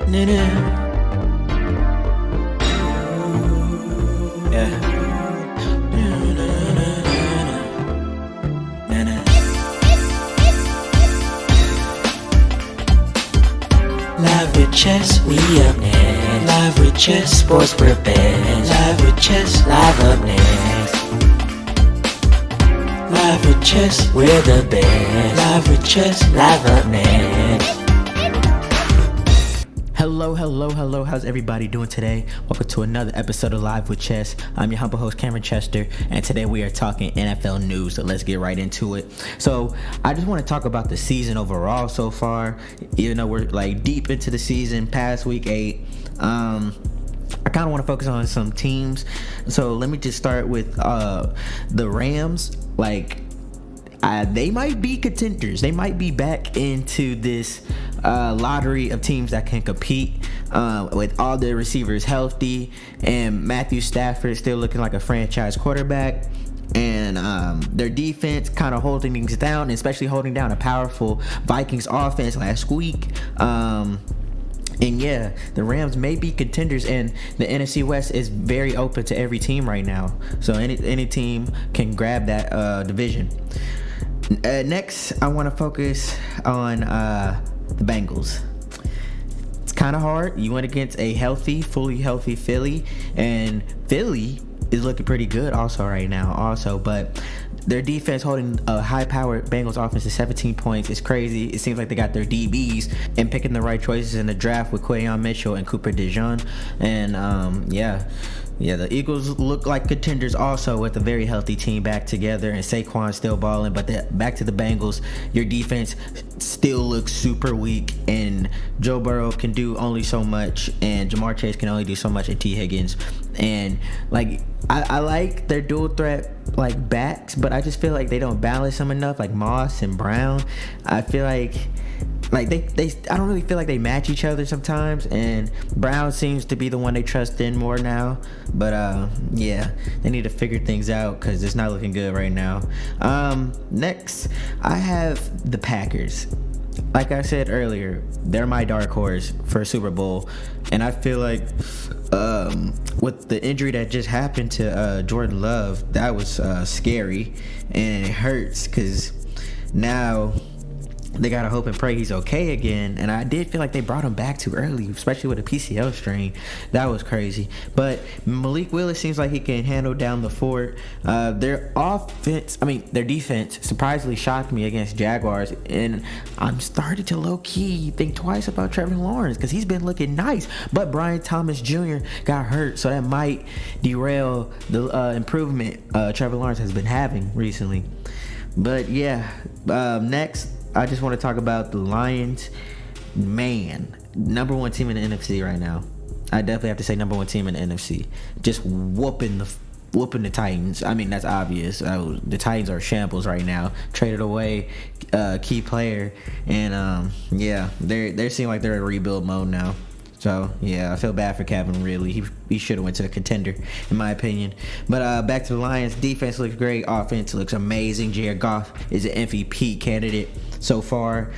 Live with Ches, we up next. Live with Ches, sports prepared. Live with Ches, live up next. Live with Ches, we're the best. Live with Ches, live up next. Hello, how's everybody doing today? Welcome to another episode of Live with Ches. I'm your humble host, Cameron Chester, and today we are talking NFL news, so let's get right into it. So, I just want to talk about the season overall so far, even though we're like deep into the season, past week 8. I kind of want to focus on some teams, so let me just start with the Rams. They might be contenders. They might be back into this lottery of teams that can compete with all their receivers healthy, and Matthew Stafford still looking like a franchise quarterback, and their defense kind of holding things down, especially holding down a powerful Vikings offense last week. And yeah, the Rams may be contenders, and the NFC West is very open to every team right now. So any team can grab that division. Next, I want to focus on the Bengals. It's kind of hard. You went against a fully healthy Philly, and Philly is looking pretty good also right now. But their defense holding a high-powered Bengals offense to 17 points is crazy. It seems like they got their DBs and picking the right choices in the draft with Quayon Mitchell and Cooper DeJean. And yeah, the Eagles look like contenders also with a very healthy team back together, and Saquon still balling. But back to the Bengals, your defense still looks super weak, and Joe Burrow can do only so much, and Jamar Chase can only do so much, and T. Higgins. And I like their dual threat backs, but I just feel like they don't balance them enough, like Moss and Brown. I feel like I don't really feel like they match each other sometimes, and Brown seems to be the one they trust in more now. But yeah, they need to figure things out because it's not looking good right now. Next, I have the Packers. Like I said earlier, they're my dark horse for a Super Bowl, and I feel like with the injury that just happened to Jordan Love, that was scary, and it hurts because now they gotta hope and pray he's okay again. And I did feel like they brought him back too early, especially with a PCL strain. That was crazy. But Malik Willis seems like he can handle down the fort. Their defense surprisingly shocked me against Jaguars, and I'm starting to low-key think twice about Trevor Lawrence because he's been looking nice. But Brian Thomas Jr. got hurt, so that might derail the improvement Trevor Lawrence has been having recently. But yeah, next, I just want to talk about the Lions. Man, number one team in the NFC right now. I definitely have to say number one team in the NFC. Just whooping the Titans. I mean, that's obvious. The Titans are shambles right now. Traded away key player, and yeah, they seem like they're in rebuild mode now. So yeah, I feel bad for Kevin. Really, he should have went to a contender, in my opinion. But back to the Lions. Defense looks great. Offense looks amazing. Jared Goff is an MVP candidate so far.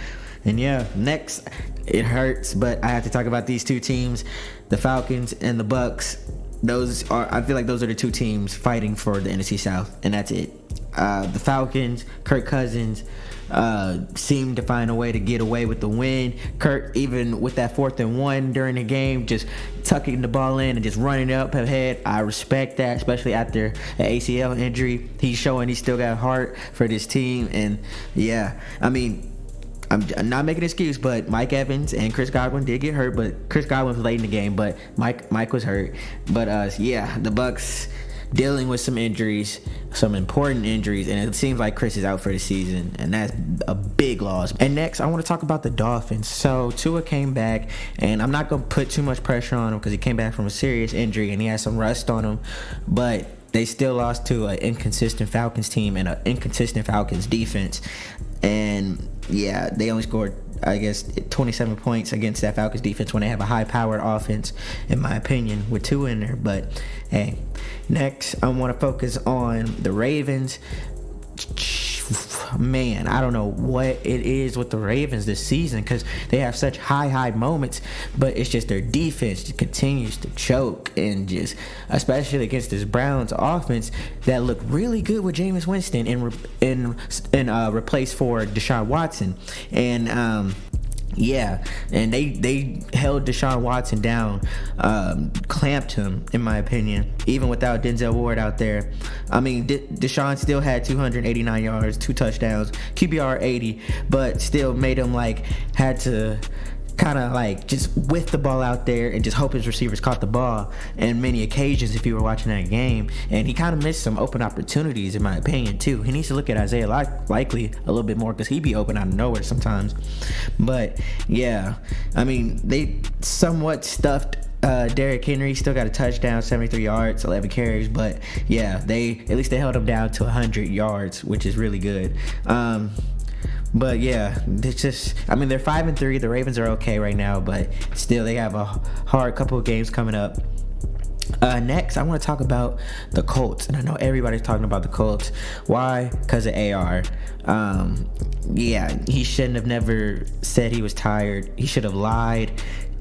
And yeah, next, it hurts, but I have to talk about these two teams, the Falcons and the Bucks. I feel like those are the two teams fighting for the NFC South, and that's it. The Falcons, Kirk Cousins, seemed to find a way to get away with the win. Kirk, even with that 4th and 1 during the game, just tucking the ball in and just running up ahead. I respect that, especially after an ACL injury. He's showing he's still got heart for this team. And yeah, I mean, I'm not making an excuse, but Mike Evans and Chris Godwin did get hurt, but Chris Godwin was late in the game, but Mike was hurt. But yeah, the Bucks dealing with some injuries, some important injuries, and it seems like Chris is out for the season, and that's a big loss. And next, I want to talk about the Dolphins. So Tua came back, and I'm not going to put too much pressure on him because he came back from a serious injury and he had some rust on him, but they still lost to an inconsistent Falcons team and an inconsistent Falcons defense. And yeah, they only scored, I guess, 27 points against that Falcons defense when they have a high-powered offense, in my opinion, with two in there. But hey, next I want to focus on the Ravens. man, I don't know what it is with the Ravens this season, because they have such high moments, but it's just their defense just continues to choke, and just especially against this Browns offense that looked really good with Jameis Winston and replaced for Deshaun Watson. And yeah, and they held Deshaun Watson down, clamped him, in my opinion, even without Denzel Ward out there. I mean, Deshaun still had 289 yards, 2 touchdowns, QBR 80, but still made him had to kind of just whiff the ball out there and just hope his receivers caught the ball in many occasions if you were watching that game. And he kind of missed some open opportunities, in my opinion, too. He needs to look at Isaiah Likely a little bit more, because he be open out of nowhere sometimes. But yeah, I mean, they somewhat stuffed Derrick Henry. Still got a touchdown, 73 yards, 11 carries, but yeah, at least they held him down to 100 yards, which is really good. But yeah, it's just, I mean, they're 5-3. The Ravens are okay right now, but still, they have a hard couple of games coming up. Next, I want to talk about the Colts, and I know everybody's talking about the Colts. Why? Because of AR. Yeah, he shouldn't have never said he was tired. He should have lied.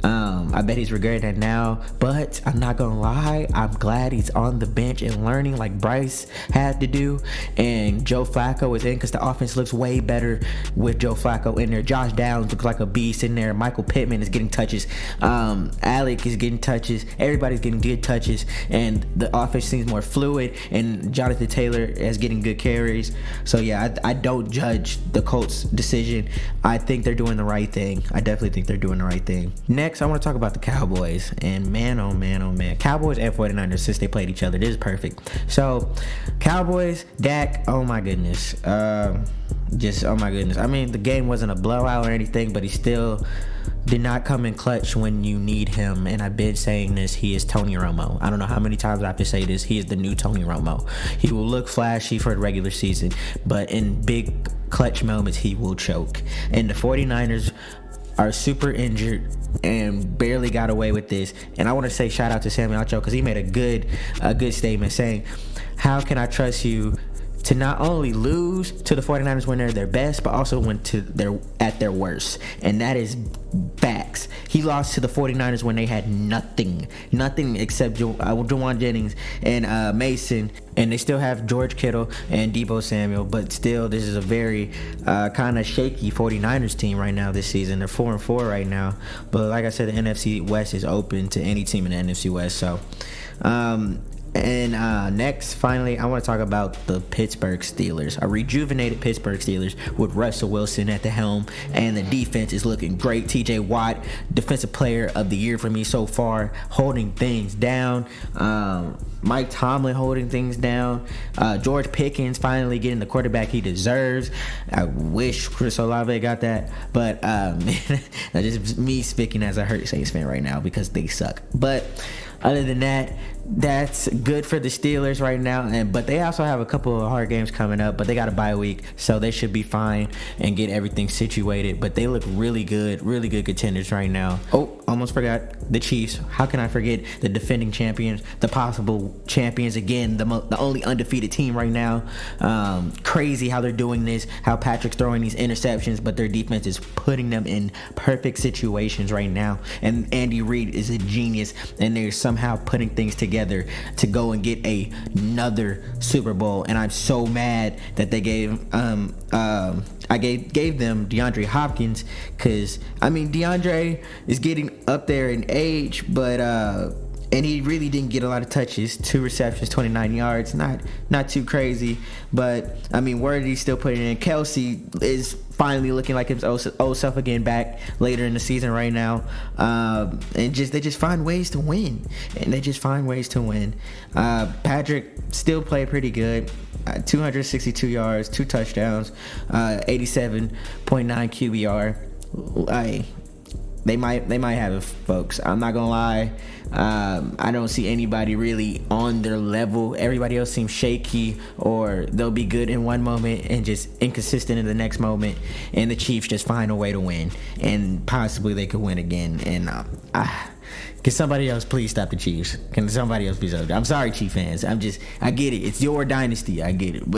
I bet he's regretting that now, but I'm not gonna lie, I'm glad he's on the bench and learning like Bryce had to do, and Joe Flacco is in, because the offense looks way better with Joe Flacco in there. Josh Downs looks like a beast in there. Michael Pittman is getting touches. Alec is getting touches. Everybody's getting good touches, and the offense seems more fluid, and Jonathan Taylor is getting good carries. So yeah, I don't judge the Colts' decision. I think they're doing the right thing. I definitely think they're doing the right thing. Next, I want to talk about the Cowboys, and man, oh man, oh man, Cowboys and 49ers, since they played each other, this is perfect. So, Cowboys, Dak, oh my goodness, just oh my goodness. I mean, the game wasn't a blowout or anything, but he still did not come in clutch when you need him, and I've been saying this, he is Tony Romo. I don't know how many times I have to say this, he is the new Tony Romo. He will look flashy for the regular season, but in big clutch moments, he will choke. And the 49ers are super injured and barely got away with this. And I want to say shout out to Samuel Ocho, because he made a good statement saying, how can I trust you to not only lose to the 49ers when they're their best, but also when at their worst? And that is facts. He lost to the 49ers when they had nothing except Jawan Jennings and Mason, and they still have George Kittle and Deebo Samuel, but still, this is a very kind of shaky 49ers team right now this season. They're 4-4 right now, but like I said, the NFC West is open to any team in the NFC West. So next, finally, I want to talk about the Pittsburgh Steelers. A rejuvenated Pittsburgh Steelers with Russell Wilson at the helm, and the defense is looking great. TJ Watt, Defensive Player of the Year for me so far, holding things down. Mike Tomlin holding things down. George Pickens finally getting the quarterback he deserves. I wish Chris Olave got that, but that's just me speaking as a hurt Saints fan right now, because they suck. But other than that, that's good for the Steelers right now, but they also have a couple of hard games coming up, but they got a bye week, so they should be fine and get everything situated. But they look really good contenders right now. Oh, almost forgot the Chiefs. How can I forget the defending champions, the possible champions again, the only undefeated team right now. Crazy how they're doing this, how Patrick's throwing these interceptions, but their defense is putting them in perfect situations right now, and Andy Reid is a genius, and they're somehow putting things together to go and get another Super Bowl. And I'm so mad that they gave them DeAndre Hopkins, because I mean, DeAndre is getting up there in age, but and he really didn't get a lot of touches. 2 receptions, 29 yards, not too crazy, but I mean, Worthy's still putting in. Kelsey is finally looking like his old self again, back later in the season right now, and they just find ways to win, Patrick still played pretty good. 262 yards, 2 touchdowns, 87.9 QBR. They might have it, folks. I'm not gonna lie. I don't see anybody really on their level. Everybody else seems shaky, or they'll be good in one moment and just inconsistent in the next moment. And the Chiefs just find a way to win, and possibly they could win again. And Can somebody else please stop the Chiefs? Can somebody else please stop? I'm sorry, Chief fans. I get it. It's your dynasty. I get it.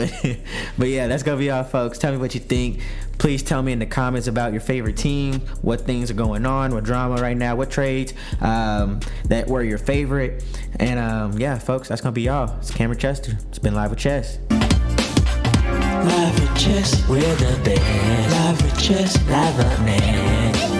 But yeah, that's gonna be all, folks. Tell me what you think. Please tell me in the comments about your favorite team, what things are going on, what drama right now, what trades that were your favorite. And yeah, folks, that's gonna be all. It's Cameron Chester. It's been Live with Ches. Live with Ches, we're the best. Live with Ches, live up next.